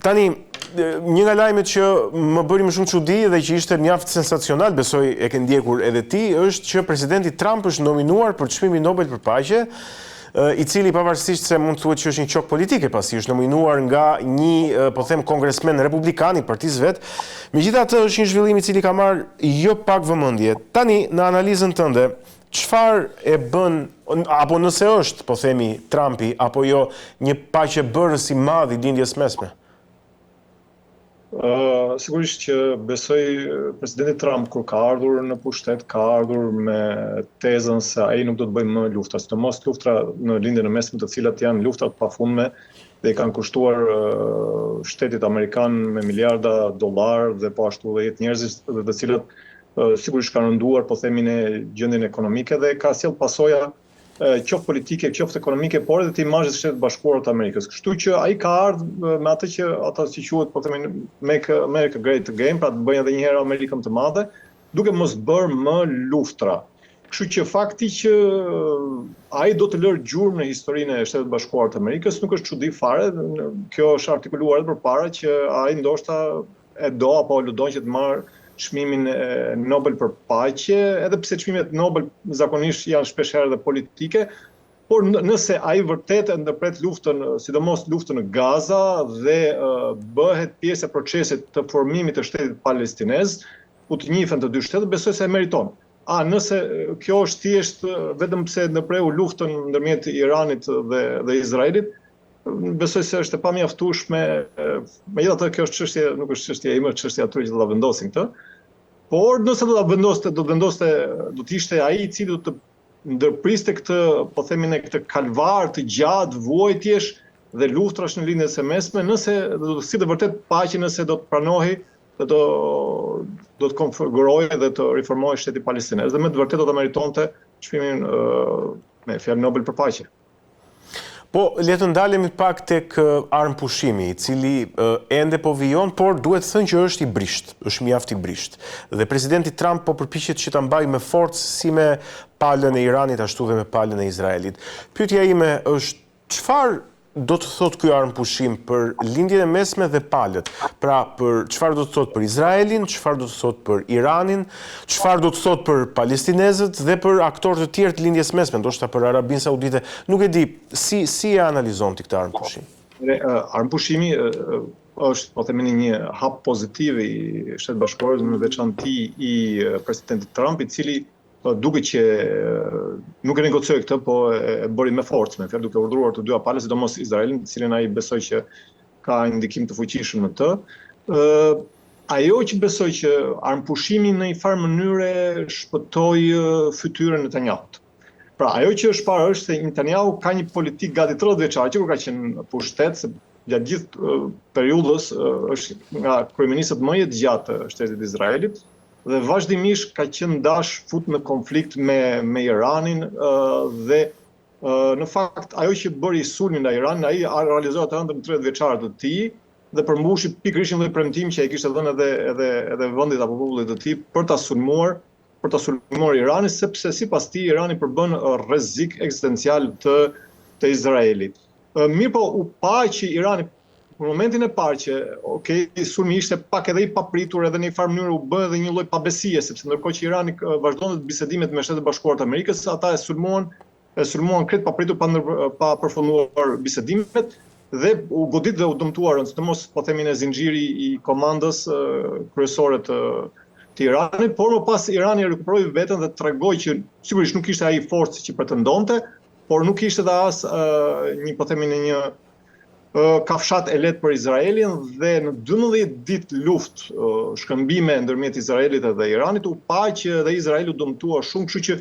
Tani, një nga lajmet që më bëri më shumë çudi dhe që ishte mjaft sensacional, besoj e ke ndjekur edhe ti, është që presidenti Trump është nominuar për çmimin Nobel për paqe, i cili pavarësisht se mund të thuhet që është një qok politike pasi është nominuar nga një, po them, kongresmen republikan i partisë vet. Megjithatë është një zhvillim i cili ka marrë jo pak vëmendje. Tani, në analizën tënde, çfarë e bën, apo nëse është, po themi, Trumpi apo jo, një paqebërës i madh i lindjes mesme? Sigurisht që besoj presidenti Trump kur ka ardhur në pushtet, ka ardhur me tezën se ai nuk do të bëjë më lufta, sidomos luftra në lindjen e mesme, të cilat janë lufta të pafundme dhe i kanë kushtuar shtetit amerikan me miliarda dollar dhe po ashtu dhe jetë njerëzish të cilat sigurisht kanë rënduar, po themi, në gjendjen ekonomike dhe ka sjell pasoja qoftë politike, qoftë ekonomike, por edhe të imazhit të Shtetit Bashkuar të Amerikës. Kështu që ai ka ardhur me atë që ata si quhet, po themi, Make America Great Again, pra të bëjnë edhe një herë Amerikën të madhe, duke mos bërë më luftra. Kështu që fakti që ai do të lërë gjurmë në historinë e Shtetit Bashkuar të Amerikës nuk është çudi fare. Kjo është artikuluar edhe përpara që ai ndoshta e do apo ludon që të marrë çmimin Nobel për paqe, edhe pse çmimet Nobel zakonisht janë shpeshherë dhe politike, por nëse ai vërtet e ndërpret luftën, sidomos luftën në Gaza dhe bëhet pjesë e procesit të formimit të shtetit palestinez, ku të njihen të dy shtetet, besoj se e meriton. Nëse kjo është thjesht vetëm pse ndërpreu luftën ndërmjet Iranit dhe Izraelit, besoj se është e pamjaftueshme. Megjithatë kjo është çështje, nuk është çështja ime, është çështja atyre që do ta vendosin këtë. Por nëse do të ishte ai i cili do të ndërpriste këtë, po themi ne, këtë kalvar të gjatë vuajtjesh dhe luftrash në lindjes së mesme, nëse do të sillte vërtet paqe, nëse do të pranohej dhe do të konfigurohej dhe të riformohej shteti palestinez dhe me të vërtetë do ta meritonte çmimin me fjalë Nobel për paqe. Po, le të ndalemi pak tek armpushimi, i cili ende po vijon, por duhet thënë që është i brisht, është mjaft i brisht. Dhe presidenti Trump po përpiqet që ta mbajë me forcë si me palën e Iranit ashtu dhe me palën e Izraelit. Pyetja ime është çfarë do të thotë ky armpushim për lindjen e mesme dhe palët? Pra, për çfarë do të thotë për Izraelin, çfarë do të thotë për Iranin, çfarë do të thotë për palestinezët dhe për aktorë të tjerë të lindjes mesme, ndoshta për Arabinë Saudite. Nuk e di, si e analizon ti këtë armpushim? Armpushimi është, po themi, një hap pozitiv i Shtetit Bashkuar, në veçantë i presidentit Trump, i cili duke që nuk e negocioi këtë, po e bëri me forcë, me fjalë duke urdhëruar të dyja palët, sidomos Izraelin, të cilin ai besoi që ka ndikim të fuqishëm në të. Ajo që besoj që armpushimi në një farë mënyre shpëtoi fytyrën e Netanjahut. Pra, ajo që është parë është se Netanyahu ka një politikë gati 30 vjeçare që kur ka qenë në pushtet, se gjatë gjithë periudhës është nga kryeministët më të gjatë të shtetit Izraelit, dhe vazhdimisht ka qenë dash fut në konflikt me Iranin dhe në fakt ajo që bëri sulmin ndaj Iranit, ai realizoi atë ëndër 30 vjeçare të tij dhe përmbushi pikërisht një premtim që ai kishte dhënë edhe vendit apo popullit të tij për ta sulmuar Iranin, sepse sipas tij Irani përbën rrezik ekzistencial të Izraelit. Mirë po, u pa që Irani në momentin e parë që sulmi ishte pak edhe i papritur, edhe në një farë mënyrë u bë edhe një lloj pabesie, sepse ndërkohë që Irani vazhdonte bisedimet me Shtetet Bashkuara të Amerikës, ata e sulmuan krejt papritur pa përfunduar bisedimet dhe u godit dhe u dëmtuarën, sidomos po themi në zinxhiri i komandës kryesore të Iranit, por më pas Irani rikuperoi veten dhe tregoi që sigurisht nuk kishte ai forcë që pretendonte, por nuk kishte edhe as po themi në një kafshat e lehtë për Izraelin dhe në 12 ditë luftë shkëmbime ndërmjet Izraelit dhe Iranit u pa që dhe Izraeli u dëmtua shumë, kështu që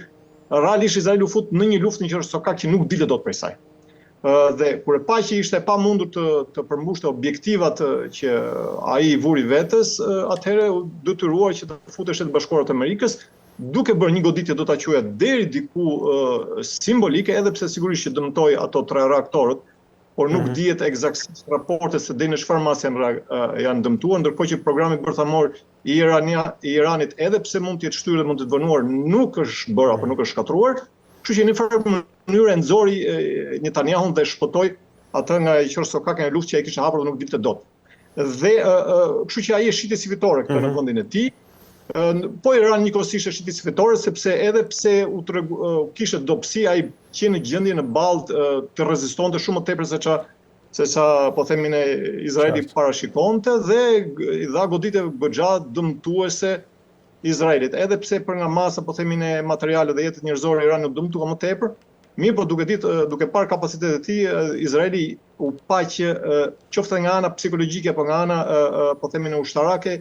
realisht Izraeli u fut në një luftë në qershokak që nuk dilte dot prej saj. Dhe kur e pa që ishte pa mundur të përmbushte objektivat që ai i vuri vetes, atëherë u detyruar që të futet Shtetet Bashkuara të Amerikës, duke bërë një goditje do ta quaja deri diku simbolike, edhe pse sigurisht që dëmtoi ato 3 reaktorët, por nuk dihet eksaktësisht raportet se deri në çfarë mase janë dëmtuar, ndërkohë që programi bërthamor i Iranit, edhe pse mund të jetë shtyrë dhe mund të dënuar, nuk është bërë apo nuk është shkatruar, kështu që në një farë mënyrë e nxori Netanyahun dhe shpëtoi atë nga qershokaka e luftë që ai kishte hapur dhe nuk dilte dot. Dhe kështu që ai e shiti si fitore këtë në vendin e tij. Po Iran njëkohësisht e shiti si fitore sepse edhe pse kishte dobësi, ai që në gjendje në ballë të rezistonte shumë më tepër se sa po themin e Izraeli parashikonte dhe i dha goditje goxha dëmtuese Izraelit. Edhe pse për nga masa po themin e materiale dhe jetës njerëzore Irani u dëmtua më tepër, mirë po duke parë kapacitetet e tij, Izraeli u pa që qoftë nga ana psikologjike apo nga ana po themin e ushtarake,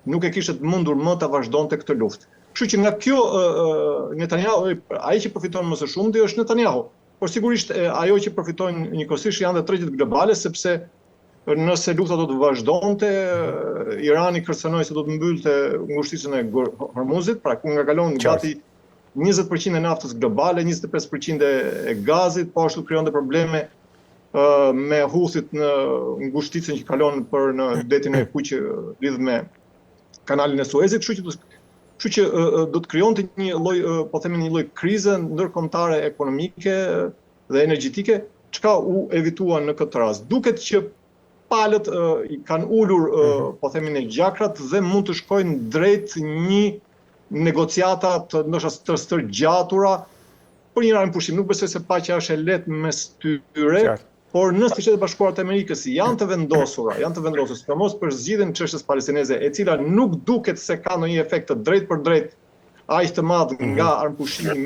nuk e kishte të mundur më ta vazhdonte këtë luftë. Kështu që nga kjo Netanyahu, ai që përfiton më së shumti është Netanyahu. Por sigurisht ajo që përfitojnë njëkohësisht janë dhe tregjet globale, sepse nëse lufta do të vazhdonte, Irani kërcënoi se do të mbyllte ngushticën e Hormuzit, pra ku nga kalon gati 20% e naftës globale, 25% e gazit, po ashtu krijonte probleme me Houthit në ngushticën që kalon për në detin e Kuq lidh me kanalin e Suezit, kështu që do të krijonte një lloj, po themi një lloj krize ndërkombëtare ekonomike dhe energjetike, çka u evitua në këtë rast. Duket që palët i kanë ulur, po themi në gjakrat dhe mund të shkojnë drejt një negociata ndoshta të stërgjatura për një pushim. Nuk besoj se paqja është e lehtë mes tyre, por nëse Shtetet Bashkuara të Amerikës janë të vendosur, sidomos për zgjidhjen e çështjes palestineze, e cila nuk duket se ka ndonjë efekt të drejtë për drejtë aq të madh nga armpushimi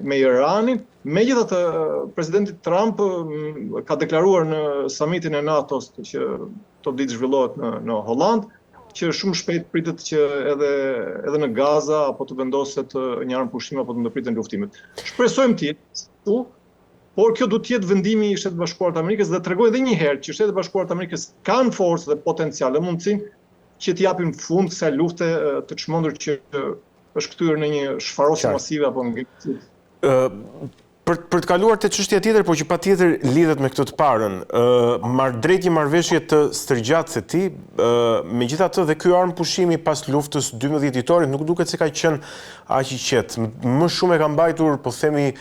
me Iranin. Megjithatë, presidenti Trump ka deklaruar në samitin e NATO-s që të ditë zhvillohet në Holland, që shumë shpejt pritet që edhe në Gaza apo të vendoset një armpushim apo të ndërpriten luftimet. Shpresojmë të jetë, por kjo do të jetë vendimi i Shtetit Bashkuar të Amerikës dhe tregoj edhe një herë që Shtetet Bashkuara të Amerikës kanë forcë dhe potencial dhe mundësinë që të japin fund kësaj lufte të çmendur që është kthyer në një shfarosje masive apo ngritje. Për të kaluar te çështja tjetër, por që patjetër lidhet me këtë të parën, drejt një marrëveshje të stërgjatë se ti, megjithatë dhe ky armpushimi pas luftës 12 dhjetorit nuk duket se ka qenë aq i qetë. Më shumë e ka mbajtur, po themi,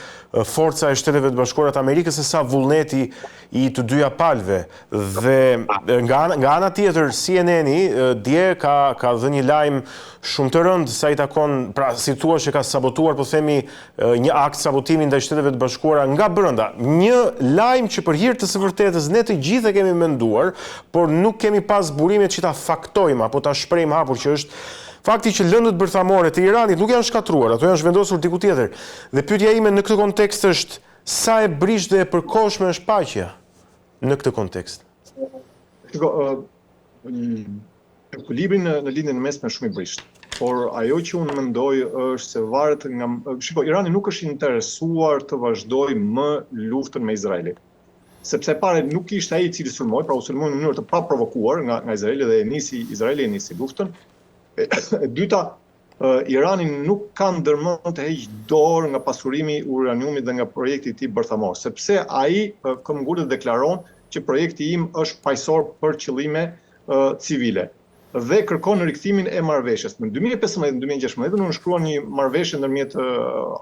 forca e Shteteve të Bashkuara të Amerikës se sa vullneti i të dyja palëve. Dhe nga ana tjetër, CNN-i dje ka dhënë një lajm shumë të rëndë sa i takon, pra si thua që ka sabotuar, po themi, një akt sabotimi ndaj Shteteve të Bashkuara nga brenda. Një lajm që për hir të së vërtetës ne të gjithë e kemi menduar, por nuk kemi pas burimet që ta faktojmë apo ta shprehim hapur, që është fakti që lëndët bërthamore të Iranit nuk janë shkatruar, ato janë zhvendosur diku tjetër. Dhe pyetja ime në këtë kontekst është sa e brisht dhe e përkohshme është paqja në këtë kontekst? Ekuilibri në lindjen e mesme është shumë i brisht. Por ajo që unë mendoj është se varet nga... Irani nuk është interesuar të vazhdoj më luftën me Izraelin. Sepse pare nuk ishte ai i cili sulmoi, pra u sulmoi në mënyrë të paprovokuar nga Izraeli dhe Izraeli e nisi luftën. E dyta, Irani nuk ka ndërmend të heqë dorë nga pasurimi i uraniumit dhe nga projekti i tij bërthamor, sepse ai këmbgullet deklaron që projekti im është paqësor për qëllime civile dhe kërkon rikthimin e marrëveshjes. Në 2015-2016 unë shkruan një marrëveshje ndërmjet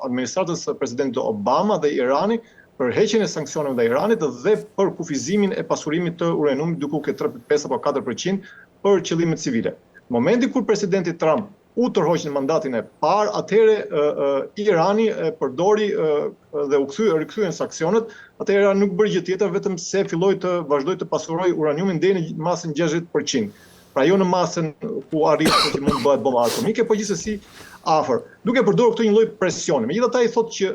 administratës së presidentit Obama dhe Irani për heqjen e sanksioneve ndaj Iranit dhe për kufizimin e pasurimit të uraniumit duke u ketë 3.5 apo 4% për qëllime civile. Në momentin kur presidenti Trump u tërhoq në mandatin e parë, atëherë Irani përdori dhe rikthyen sanksionet, atëherë nuk bëri gjë tjetër vetëm se filloi të vazhdoi të pasurojë uraniumin deri në masën 60%. Pra jo në masën ku arrit që mund të bëhet bomba atomike, po gjithsesi afër. Duke përdorur këtë një lloj presioni. Megjithatë ai thotë që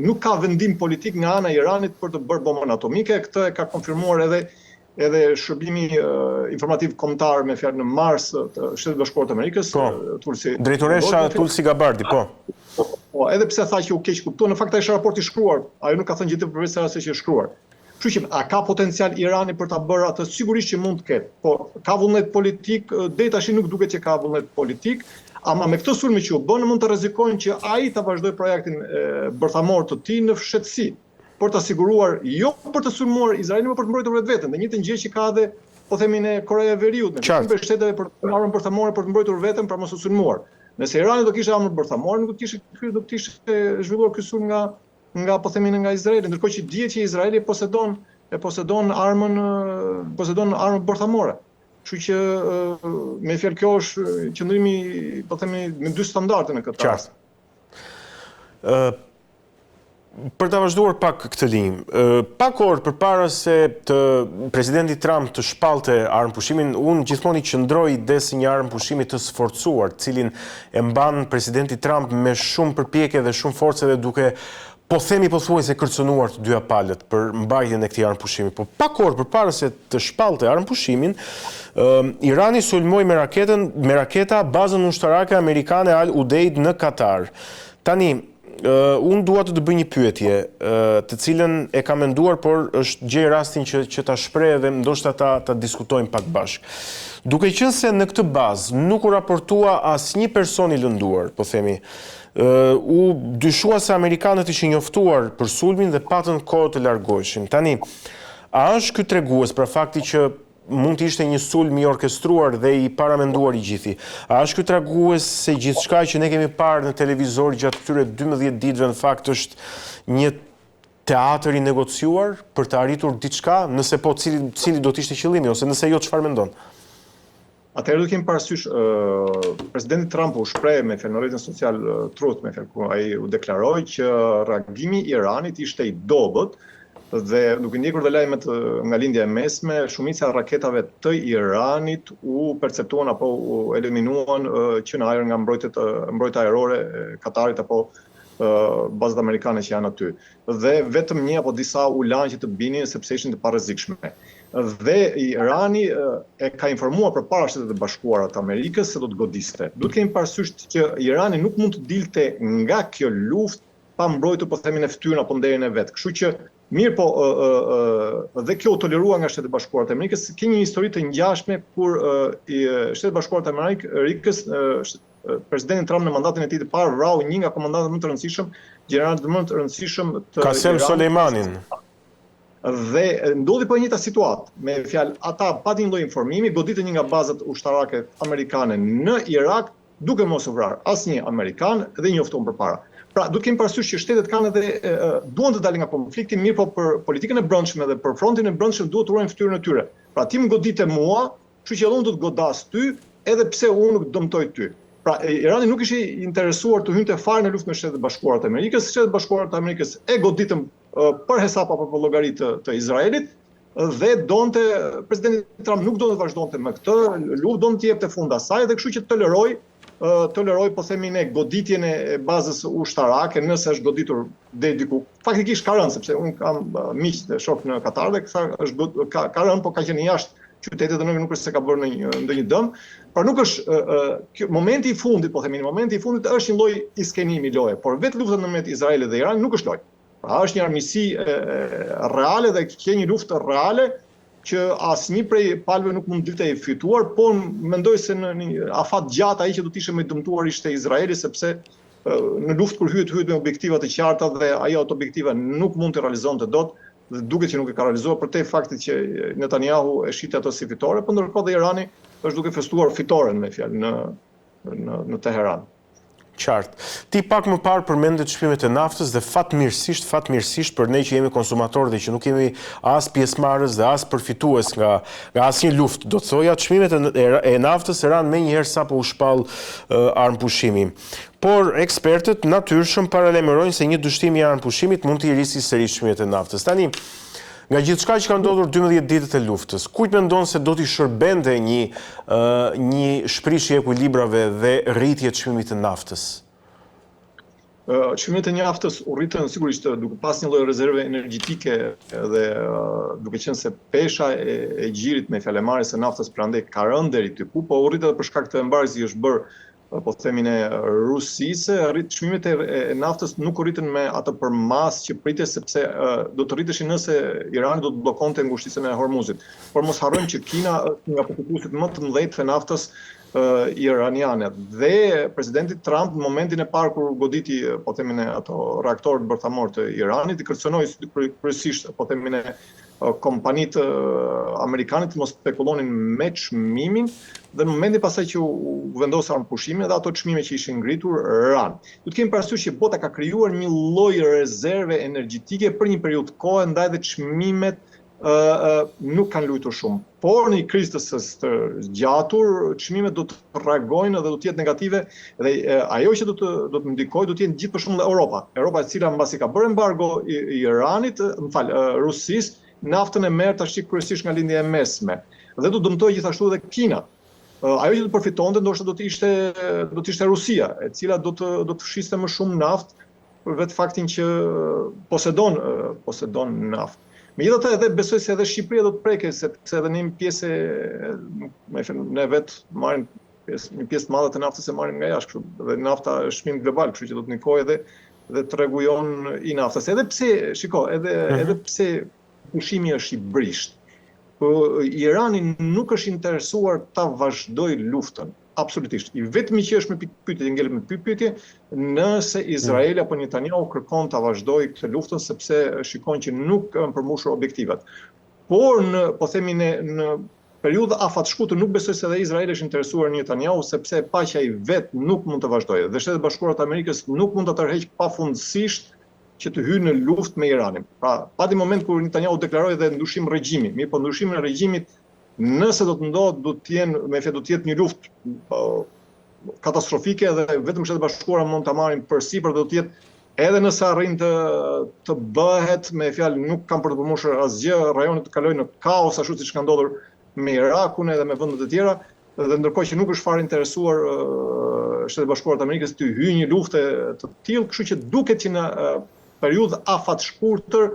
nuk ka vendim politik nga ana e Iranit për të bërë bombën atomike. Këtë e ka konfirmuar edhe shërbimi informativ kombëtar me fjalë në mars të Shtetit Bashkuar të Amerikës, Tulsi. Drejtoresha Tulsi Gabbard, po. Po, edhe pse tha që u keq kuptuan, në fakt ai është raport i shkruar. Ajo nuk ka thënë gjë tjetër përveç se që është shkruar. Kështu që a ka potencial Irani për ta bërë atë? Sigurisht që mund të ketë. Po, ka vullnet politik, deri tash nuk duket që ka vullnet politik, ama me këtë sulm që u bën mund të rrezikojnë që ai ta vazhdojë projektin bërthamor të tij në fshehtësi, për të siguruar jo për të sulmuar Izraelin, por për të mbrojtur vetveten. Dhe njëjtën gjë që ka edhe, po themi, në Korea e Veriut, në shumë shteteve për armën bërthamore për të mbrojtur veten pra mos u sulmuar. Nëse Irani do kishte armën bërthamore, nuk do të kishte zhvilluar ky sulm nga po themi nga Izraeli, ndërkohë që dihet që Izraeli posedon e posedon armën bërthamore. Kështu që me fjalë kjo është qëndrimi, po themi, me dy standarde në këtë rast. Për të vazhduar pak këtë linjë, pak orë përpara se të presidenti Trump të shpalte armëpushimin, unë gjithmonë i qëndroj desi një armëpushimi të sforcuar, cilin e mban presidenti Trump me shumë përpjekje dhe shumë force dhe duke po themi pothuajse kërcënuar të dyja palët për mbajtjen e këtij armëpushimi. Po pak orë përpara se të shpalte armëpushimin, Irani sulmoi me raketa bazën ushtarake amerikane Al Udeid në Katar. Tani, unë dua të bëj një pyetje, të cilën e kam menduar, por është gjej rastin që ta shpreh dhe ndoshta ta diskutojmë pak bashkë. Duke qenë se në këtë bazë nuk u raportua asnjë person i lënduar, po themi, u dyshua se amerikanët ishin njoftuar për sulmin dhe patën kohë të largoheshin. Tani, a është ky tregues për fakti që mund të ishte një sulm i orkestruar dhe i paramenduar i gjithi? A është ky tregues se gjithçka që ne kemi parë në televizor gjatë këtyre 12 ditëve në fakt është një teatër i negociuar për të arritur diçka, nëse po cili do të ishte qëllimi, ose nëse jo, çfarë mendon? Atëherë do kemi parasysh, presidenti Trump u shpreh me fjalë në rrjetin social Truth, me fjalë ku ai u deklaroi që reagimi i Iranit ishte i dobët dhe duke ndjekur dhe lajmet nga lindja e mesme, shumica e raketave të Iranit u perceptuan apo u eliminuan që në ajër nga mbrojtja ajrore e Katarit apo bazat amerikane që janë aty. Dhe vetëm një apo disa u lanë që të binin sepse ishin të parrezikshme. Dhe Irani e ka informuar përpara Shtetet e Bashkuara të Amerikës se do të godiste. Duhet kemi parasysh që Irani nuk mund të dilte nga kjo luftë pa mbrojtur, po themi, në fytyrën apo nderin e vet. Kështu që mirë, po dhe kjo u tolerua nga Shtetet e Bashkuara të Amerikës. Ka një histori të ngjashme kur Shtetet e Bashkuara të Amerikës, presidenti Trump në mandatin e tij të parë vrau një nga komandantët më të rëndësishëm, generalët më të rëndësishëm të Qasem Soleimanin. Dhe ndodhi po e njëjta situatë. Me fjalë, ata pa një lloj informimi, goditën një nga bazat ushtarake amerikane në Irak, duke mos u vrarë asnjë amerikan dhe njoftuar përpara. Pra, duhet kemi parasysh që shtetet kanë edhe duan të dalin nga konflikti, mirë, po për politikën e brendshme dhe për frontin e brendshëm duhet të ruajnë fytyrën e tyre. Pra, ti më godite mua, kështu që unë do të godas ty, edhe pse unë nuk dëmtoj ty. Pra, Irani nuk ishte interesuar të hynte fare në luftë me Shtetet e Bashkuara të Amerikës. Shtetet e Bashkuara të Amerikës e goditën për hesap apo për llogari të Izraelit dhe presidenti Trump nuk donte të vazhdonte me këtë luftë, donte të jepte fund asaj dhe kështu që toleroi, po themi ne, goditjen e bazës ushtarake, nëse është goditur deri diku. Faktikisht ka rënë, sepse unë kam miq të shoh në Katar dhe ka rënë, po ka qenë jashtë qytetit dhe nuk është se ka bërë ndonjë dëm. Pra nuk është momenti i fundit, po themi, momenti i fundit është një lloj iskenimi loje, por vetë lufta ndërmjet Izraelit dhe Iranit nuk është lojë. Pra është një armiqësi reale dhe ka një luftë reale që asnjë prej palëve nuk mund dilte i fituar, por mendoj se në afat gjatë ai që do të ishte më i dëmtuar ishte Izraeli, sepse në luftë kur hyet me objektiva të qarta dhe ajo ato objektiva nuk mund të realizonte dot, dhe duket që nuk e ka realizuar për te faktit që Netanyahu e shiti ato si fitore, por ndërkohë dhe Irani është duke festuar fitoren, me fjalë, në Teheran. Qartë. Ti pak më parë përmende çmimet e naftës dhe fatmirësisht për ne që jemi konsumatorë dhe që nuk jemi as pjesëmarrës dhe as përfitues nga asnjë luftë, do të thoja çmimet e naftës ranë menjëherë sapo u shpall armëpushimi. Por ekspertët natyrshëm paralajmërojnë se një dështim i armëpushimit mund të rrisë sërish çmimet e naftës. Tani, nga gjithçka që ka ndodhur 12 ditët e luftës, kujt mendon se do t'i shërbente një shprishje e ekuilibrave dhe rritje të çmimit të naftës? Çmimet e naftës u rritën sigurisht duke pas një lloj rezerve energjetike dhe duke qenë se pesha e gjirit me fjalëmarrjes së naftës prandaj ka rënë deri këtu, po u rritet për shkak të embargos që është bërë, po themi ne, rusisë, çmimet e naftës nuk u rritën me atë përmas që pritet, sepse do të rriteshin nëse Irani do të bllokonte ngushtisjen e Hormuzit. Por mos harrojmë që Kina është nga përfituesit më të mëdhenj të naftës iraniane. Dhe presidenti Trump në momentin e parë kur goditi, po themi ne, ato reaktorët bërthamor të Iranit, i kërcënoi kryesisht, po themi ne, kompanitë amerikane të mos spekulonin me çmimin dhe në momentin pasaj që u vendosë armëpushimi dhe ato çmime që ishin ngritur ranë. Du të kemi parasysh që bota ka krijuar një lloj rezerve energjetike për një periudhë kohë, ndaj dhe çmimet nuk kanë luajtur shumë. Por në një krizë të së gjatur, çmimet do të reagojnë dhe do të jetë negative dhe ajo që do të ndikojë do të jetë gjithë për shembull Europa. Europa e cila mbasi ka bërë embargo i Iranit, Rusisë, naftën e merr tash kryesisht nga lindja e mesme. Dhe do dëmtojë gjithashtu edhe Kina. Ajo që do të përfitonte ndoshta do të ishte Rusia, e cila do të fshiste më shumë naftë për vetë faktin që posedon naftë. Megjithatë edhe besoj se edhe Shqipëria do të prekë sepse edhe në një pjesë ne vetë marrim një pjesë të madhe të naftës e marrim nga jashtë, kështu dhe nafta është çmim global, kështu që do të ndikojë edhe tregujon i naftës. Edhe pse, edhe pse pushimi është i brisht, Irani nuk është interesuar ta vazhdojë luftën. Absolutisht. I vetmi që është me pyetje, ngelet me pyetje, nëse Izraeli apo Netanyahu kërkon ta vazhdojë këtë luftën sepse shikon që nuk kanë përmbushur objektivat. Por po themi në periudhë afat shkurtër nuk besoj se edhe Izraeli është interesuar në Netanyahu sepse paqja i vet nuk mund të vazhdojë. Dhe Shtetet Bashkuara të Amerikës nuk mund ta tërheqë pafundësisht që të hyjë në luftë me Iranin. Pra, pati moment kur Netanyahu deklaroi dhe ndryshim regjimi, mirë po ndryshimin e regjimit nëse do të ndodhë, do të jetë një luftë katastrofike dhe vetëm Shtetet Bashkuara mund ta marrin përsipër, do të jetë edhe nëse arrin të bëhet, me fjalë nuk kanë për të përmbushur asgjë, rajoni të kalojë në kaos ashtu siç ka ndodhur me Irakun edhe me vendet e tjera, dhe ndërkohë që nuk është fare interesuar Shtetet Bashkuara të Amerikës të hyjë një luftë të tillë, kështu që duket që në periudhë afat shkurtër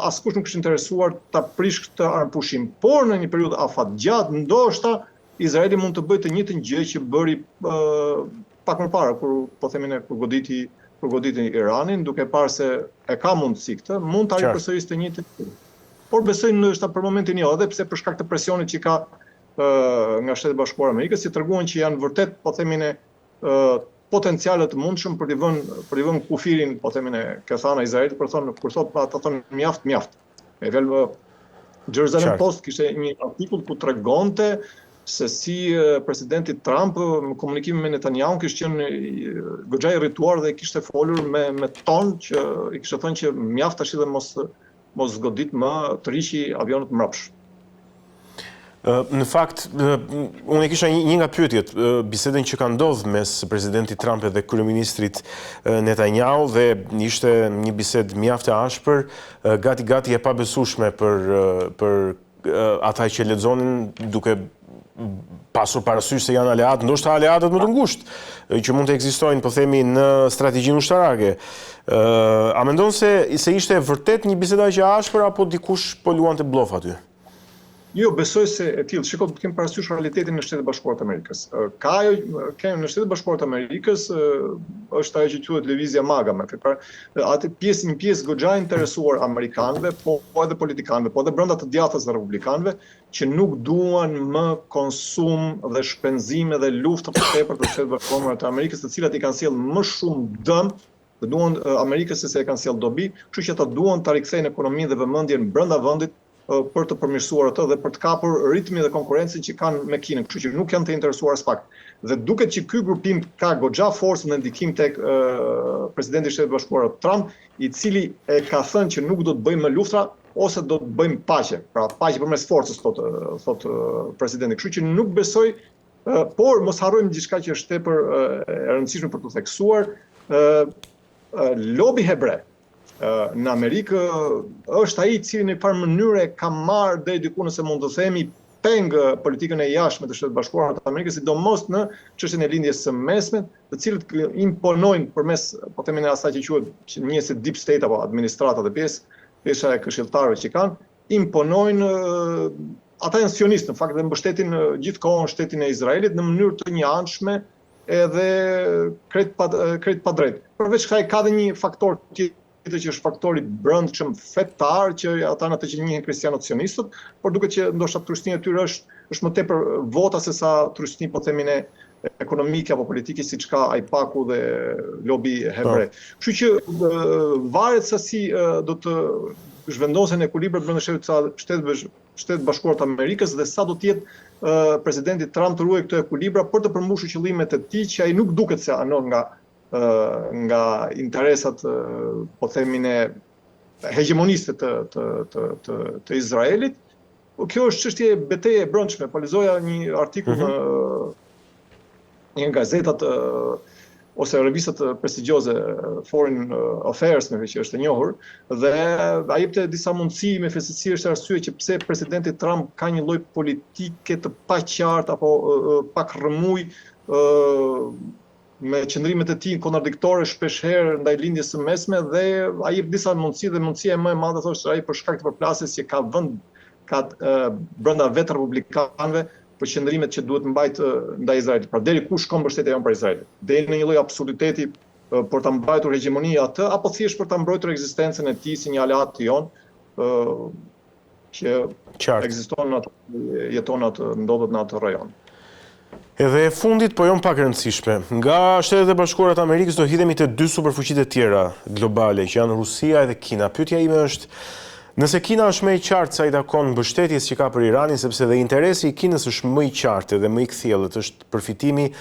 askush nuk është interesuar ta prish këtë armpushim. Por në një periudhë afat gjatë, ndoshta Izraeli mund të bëjë të njëjtën gjë që bëri pak më parë kur goditi Iranin, duke parë se e ka mundësi këtë, mund ta ripërsërisë të njëjtën. Por besoj ndoshta për momentin jo, edhe pse për shkak të presionit që ka nga Shtetet Bashkuara të Amerikës, që treguan që janë vërtet potencialet të mundshëm për t'i vënë kufirin, po themin e këthana Izraelit, kur thonë mjaft. E fjalë Jerusalem Post kishte një artikull ku tregonte se si presidenti Trump në komunikimin me Netanyahu kishte qenë goxha irrituar dhe kishte folur me ton që i kishte thënë që mjaft tash dhe mos godit më të riqi avionët mbrapsht. Në fakt, unë e kisha një nga pyetjet, bisedën që ka ndodhur mes presidentit Trump dhe kryeministrit Netanyahu dhe ishte një bisedë mjaft e ashpër, gati e pabesueshme për ata që lexonin duke pasur parasysh se janë aleatë, ndoshta aleatët më të ngushtë që mund të ekzistojnë, po themi, në strategjinë ushtarake. A mendon se ishte vërtet një bisedë aq e ashpër apo dikush po luante blof aty? Jo, besoj se e tillë. Shikoj, të kemi parasysh realitetin në Shtetet Bashkuara të Amerikës. Në Shtetet Bashkuara të Amerikës është ajo që quhet lëvizja MAGA, atë një pjesë goxha interesuar amerikanëve, po edhe politikanëve, po edhe brenda të djathtas dhe republikanëve, që nuk duan më konsum dhe shpenzime dhe luftë për tepër të Shtetet Bashkuara të Amerikës, të cilat i kanë sjellë më shumë dëm të duan Amerikës se e kanë sjellë dobi, kështu që ata duan ta rikthejnë ekonominë dhe vëmendjen brenda vendit për të përmirësuar atë dhe për të kapur ritmin dhe konkurencën që kanë me Kinën, kështu që nuk janë të interesuar as pak. Dhe duket që ky grupim ka goxha forcë në ndikim tek presidenti i Shtetit Bashkuar Trump, i cili e ka thënë që nuk do të bëjmë luftra ose do të bëjmë paqe. Pra paqe përmes forcës, thot presidenti. Kështu që nuk besoj, por mos harrojmë diçka që është tepër e rëndësishme për të theksuar, lobi hebre në Amerikë është ai i cili në farë mënyre ka marrë deri diku, nëse mund të themi, peng politikën e jashtme të Shtetit Bashkuar të Amerikës, sidomos në çështjen e lindjes së mesme, të cilët imponojnë përmes, po themi, asaj që quhet një si deep state apo administrata dhe pjesa e këshilltarëve që kanë, imponojnë ata janë sionistë në fakt dhe mbështetin gjithkohon shtetin e Izraelit në mënyrë të njëanshme edhe krejt pa drejt. Përveç kësaj ka dhe një faktor që është faktori brendshëm fetar, që ata në të që njihen kristianët sionistët, por duket që ndoshta trusnia e tyre është më tepër vota se sa trusni, po themin, ekonomike apo politike, siç ka AIPAC-u dhe lobi hebre. Kështu që varet se si do të zhvendosen ekuilibrat brenda Shtetet Bashkuara të Amerikës dhe sa do të jetë presidenti Trump të ruajë këto ekuilibra për të përmbushur qëllimet e tij, që ai nuk duket se anon nga interesat, po themin, hegemoniste të Izraelit. Kjo është çështje betejë e brendshme. Po lexoja një artikull në një gazetat ose revistat prestigjioze Foreign Affairs, me që është e njohur, dhe ai jepte disa mundësi me festësi është arsye që pse presidenti Trump ka një lloj politike të paqartë apo pak rrëmuj me qëndrimet e tij kontradiktore shpeshherë ndaj lindjes së mesme, dhe ai jep disa mundësi, dhe mundësia më e madhe thoshte ai për shkak të përplasjes që ka brenda vetë republikanëve për qëndrimet që duhet mbajt ndaj Izraelit. Pra deri ku shkon mbështetja jonë për Izraelit? Deri në një lloj absurditeti për ta mbajtur hegemonia atë, apo thjesht për ta mbrojtur ekzistencën e tij si një aleat jon që ekziston atë, jeton atë, ndodhet në atë rajon. Edhe e fundit, po jo më pak e rëndësishme. Nga Shtetet e Bashkuara të Amerikës do hidhemi te dy superfuqitë e tjera globale, që janë Rusia dhe Kina. Pyetja ime është, nëse Kina është më i qartë sa i takon mbështetjes që ka për Iranin, sepse dhe interesi i Kinës është më i qartë dhe më i kthjellët, është përfitimi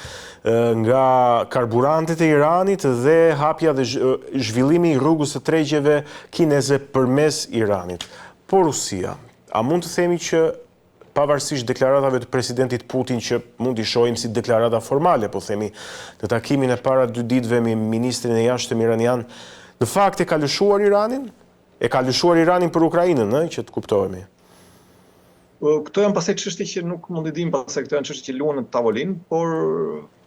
nga karburantet e Iranit dhe hapja dhe zhvillimi i rrugës së tregjeve kineze përmes Iranit. Po Rusia, a mund të themi që pavarësisht deklaratave të presidentit Putin, që mund t'i shohim si deklarata formale, po themi, në takimin e para 2 ditëve me ministrin e jashtëm iranian, në fakt e ka lëshuar Iranin? E ka lëshuar Iranin për Ukrainën, që të kuptohemi. Këto janë pastaj çështje që nuk mund të dim, pastaj këto janë çështje që luhen në tavolinë, por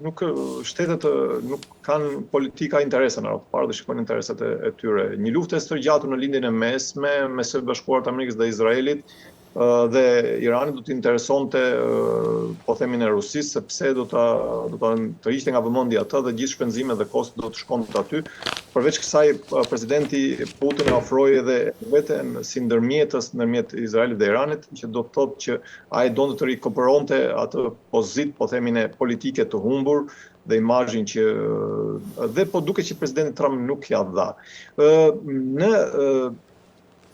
nuk shtetet nuk kanë politika interese në radhë parë dhe shikojnë interesat e tyre. Një luftë e stërgjatur në lindjen e mesme mes Shtetit Bashkuar të Amerikës dhe Izraelit dhe Irani do të interesonte po themin e Rusisë, sepse do ta tërhiqte nga vëmendja atë dhe gjithë shpenzimet dhe kostot do të shkonte aty. Përveç kësaj, presidenti Putin ofroi edhe veten si ndërmjetës ndërmjet Izraelit dhe Iranit, që do të thotë që ai donte të rikuperonte atë pozitë, po themin e politike të humbur dhe imazhin që dhe po duket që presidenti Trump nuk ja dha.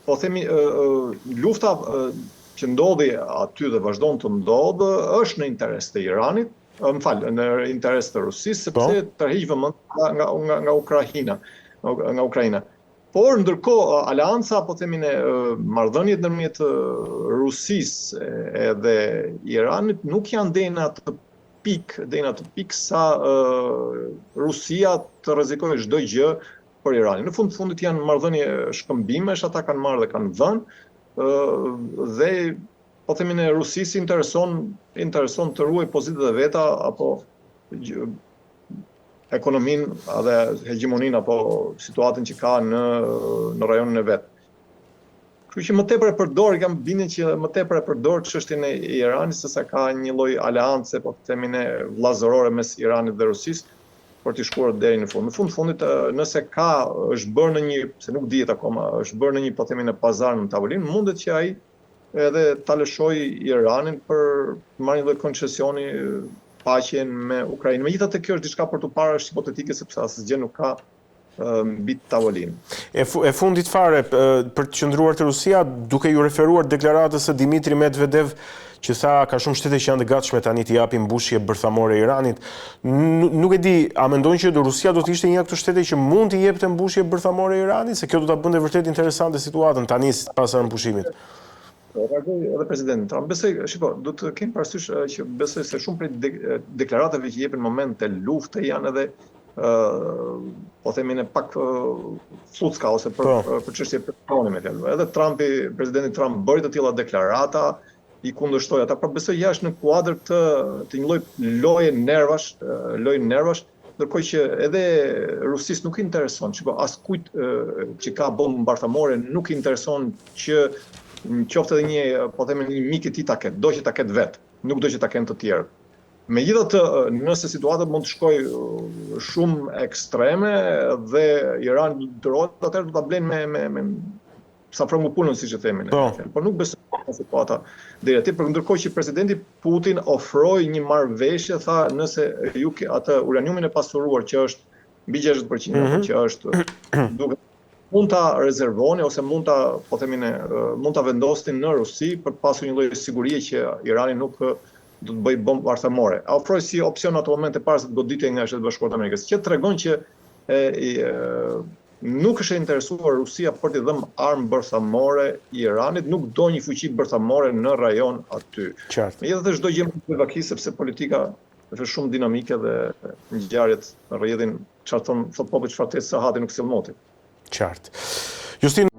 Po themi, lufta që ndodhi aty dhe vazhdon të ndodhë është në interes të Iranit, në interes të Rusisë, sepse tërheq vëmendja nga Ukraina. Por ndërkohë aleanca, po themi, marrëdhëniet ndërmjet Rusisë edhe Iranit nuk janë deri në atë pikë sa Rusia të rrezikojë çdo gjë për Iranin. Në fundit janë marrëdhënie shkëmbimesh, ata kanë marrë dhe kanë dhënë, dhe po themin e Rusisë intereson të ruaj pozitët e veta apo ekonominë dhe hegemoninë apo situatën që ka në rajonin e vet. Kështu që më tepër e përdor, kam bindjen që më tepër e përdor çështjen e Iranit sesa ka një lloj aleance, po themin e vllazërore mes Iranit dhe Rusisë, për të shkuar deri në fund. Në fundit, nëse është bërë në një, se nuk dihet akoma, është bërë në një, po themi, në pazar në tavolinë, mundet që ai edhe ta lëshojë Iranin për të marrë një lloj koncesioni paqen me Ukrainën. Megjithatë kjo është diçka për të parë, është hipotetike sepse asgjë nuk ka mbi tavolinë. E fundit fare, për të qëndruar te Rusia, duke ju referuar deklaratës së Dmitri Medvedev, që tha ka shumë shtete që janë të gatshme tani të japin mbushje bërthamore Iranit. Nuk e di, a mendojnë që Rusia do të ishte një nga këto shtete që mund të jepte mbushje bërthamore Iranit, se kjo do ta bënte vërtet interesante situatën tani pas rëmpushimit? Reagoj edhe presidenti Trump. Besoj, do të kemi parasysh që besoj se shumë prej deklaratave që jepen në moment të lufte janë edhe po themi në pak fucka ose për çështje personale me fjalë. Edhe presidenti Trump bëri të tilla deklarata, i kundërshtoi ata, por besoj jashtë në kuadër të një lloj loje nervash, ndërkohë që edhe Rusisë nuk i intereson, askujt që ka bombë bërthamore nuk i intereson që qoftë edhe një, po themi, një mik i tij ta ketë, do që ta ketë vetë, nuk do që ta kenë të tjerë. Megjithatë, nëse situata mund të shkojë shumë ekstreme dhe Irani dërohet, atëherë do ta blenë me sa frëngu punën, siç e themi. Por nuk besoj në situata deri aty, por ndërkohë që presidenti Putin ofroi një marrëveshje, tha nëse ju atë uraniumin e pasuruar që është mbi 60%, që është duke mund ta rezervoni ose mund ta vendosni në Rusi për të pasur një lloj sigurie që Irani nuk do të bëjë bombë bërthamore. Ofroi si opsion në atë moment e parë se të goditej nga Shtetet Bashkuara të Amerikës, që tregon që nuk është e interesuar Rusia për t'i dhënë armë bërthamore Iranit, nuk do një fuqi bërthamore në rajon aty. Qartë. Megjithatë çdo gjë mund të vaki sepse politika është shumë dinamike dhe ngjarjet rrjedhin çfarë thot populli çfarë të sahati nuk sill moti. Qartë. Justin